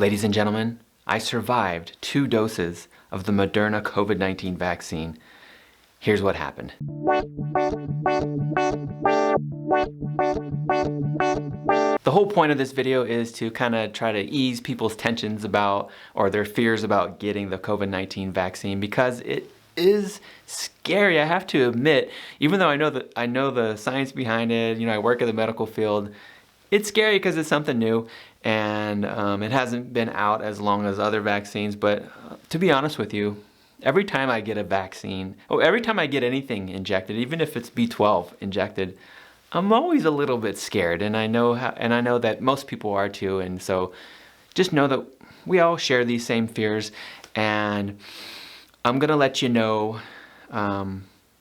Ladies and gentlemen, I survived 2 doses of the Moderna COVID-19 vaccine. Here's what happened. The whole point of this video is to kind of try to ease people's tensions about, or their fears about getting the COVID-19 vaccine, because it is scary. I have to admit, even though I know the science behind it, I work in the medical field, it's scary because it's something new, and it hasn't been out as long as other vaccines. But to be honest with you, every time I get a vaccine, every time I get anything injected, even if it's B12 injected, I'm always a little bit scared, and I know that most people are too. And so just know that we all share these same fears, and I'm gonna let you know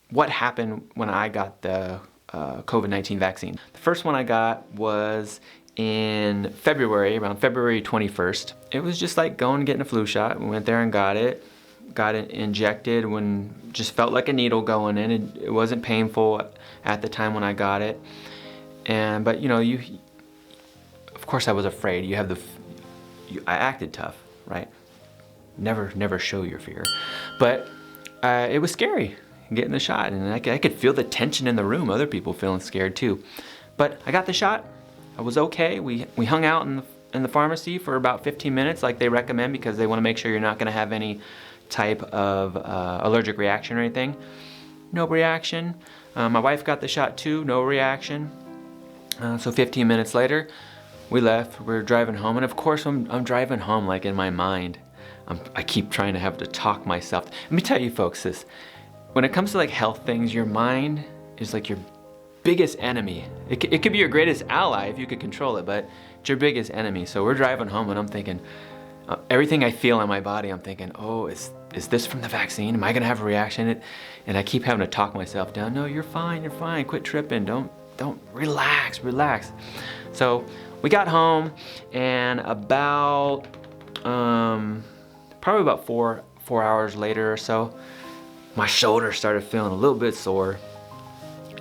what happened when I got the COVID-19 vaccine. The first one I got was in February, around February 21st. It was just like going and getting a flu shot. We went there and got it injected, when just felt like a needle going in. It wasn't painful at the time when I got it. But of course I was afraid. I acted tough, right? Never show your fear. But it was scary getting the shot, and I could feel the tension in the room, other people feeling scared too. But I got the shot, I was okay. We hung out in the pharmacy for about 15 minutes like they recommend, because they want to make sure you're not going to have any type of allergic reaction or anything. No reaction. My wife got the shot too, no reaction. So 15 minutes later, we left. We're driving home, and of course I'm driving home, like in my mind, I keep trying to have to talk myself. Let me tell you folks this. When it comes to like health things, your mind is like your biggest enemy. It could be your greatest ally if you could control it, but it's your biggest enemy. So we're driving home, and I'm thinking, everything I feel in my body, I'm thinking, oh, is this from the vaccine? Am I gonna have a reaction? And I keep having to talk myself down. No, you're fine, quit tripping, don't, relax. So we got home, and about, probably about four hours later or so, my shoulder started feeling a little bit sore.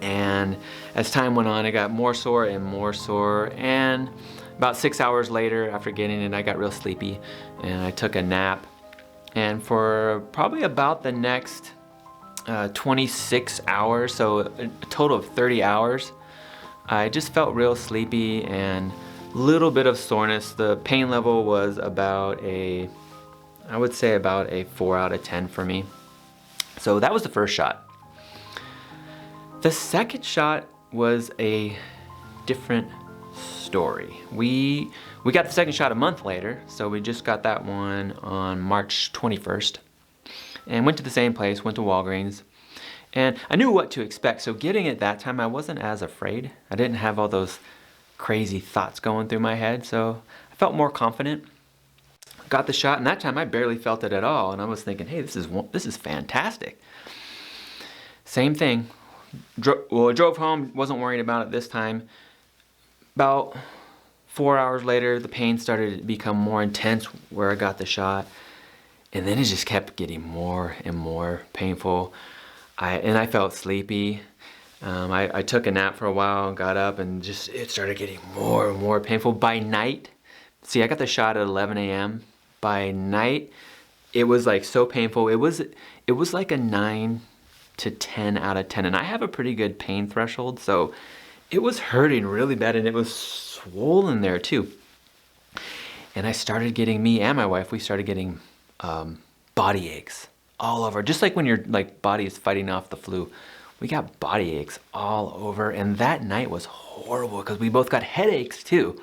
And as time went on, it got more sore and more sore. And about 6 hours later, after getting it, I got real sleepy, and I took a nap. And for probably about the next 26 hours, so a total of 30 hours, I just felt real sleepy and a little bit of soreness. The pain level was I would say about a 4 out of 10 for me. So that was the first shot. The second shot was a different story. We got the second shot a month later, so we just got that one on March 21st, and went to the same place, went to Walgreens, and I knew what to expect. So getting it that time, I wasn't as afraid. I didn't have all those crazy thoughts going through my head, so I felt more confident. Got the shot, and that time I barely felt it at all, and I was thinking, hey, this is fantastic. Same thing. I drove home, wasn't worried about it this time. About 4 hours later, the pain started to become more intense where I got the shot, and then it just kept getting more and more painful. I felt sleepy. I took a nap for a while and got up, and it started getting more and more painful. By night, see, I got the shot at 11 a.m. By night, it was like so painful. It was like a 9 to 10 out of 10, and I have a pretty good pain threshold, so it was hurting really bad, and it was swollen there too. And me and my wife, we started getting body aches all over, just like when your body is fighting off the flu. We got body aches all over, and that night was horrible because we both got headaches too.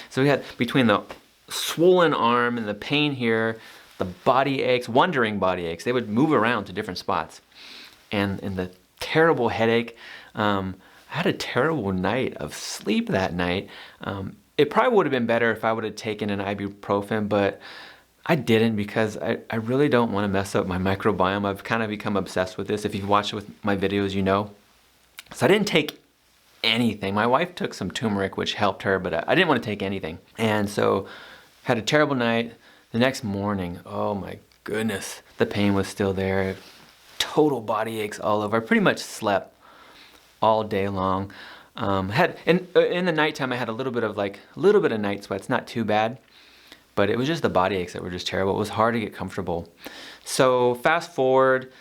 So we had, between the swollen arm and the pain here, the body aches, wandering body aches, they would move around to different spots. And the terrible headache. I had a terrible night of sleep that night. It probably would have been better if I would have taken an ibuprofen, but I didn't, because I really don't want to mess up my microbiome. I've kind of become obsessed with this. If you've watched with my videos, you know. So I didn't take anything. My wife took some turmeric, which helped her, but I didn't want to take anything. And so had a terrible night. The next morning, oh my goodness, the pain was still there. Total body aches all over. I pretty much slept all day long. In the nighttime, I had a little bit of night sweats, not too bad. but it was just the body aches that were just terrible. It was hard to get comfortable. So fast forward,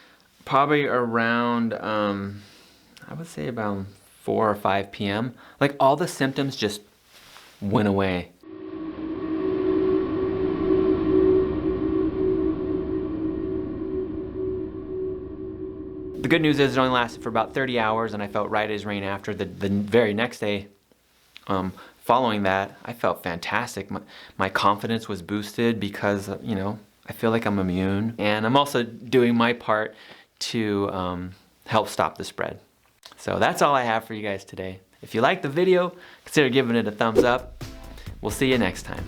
probably around, I would say about 4 or 5 p.m., like all the symptoms just went away. The good news is it only lasted for about 30 hours and I felt right as rain after. The very next day, following that, I felt fantastic. My confidence was boosted because, you know, I feel like I'm immune. And I'm also doing my part to help stop the spread. So that's all I have for you guys today. If you liked the video, consider giving it a thumbs up. We'll see you next time.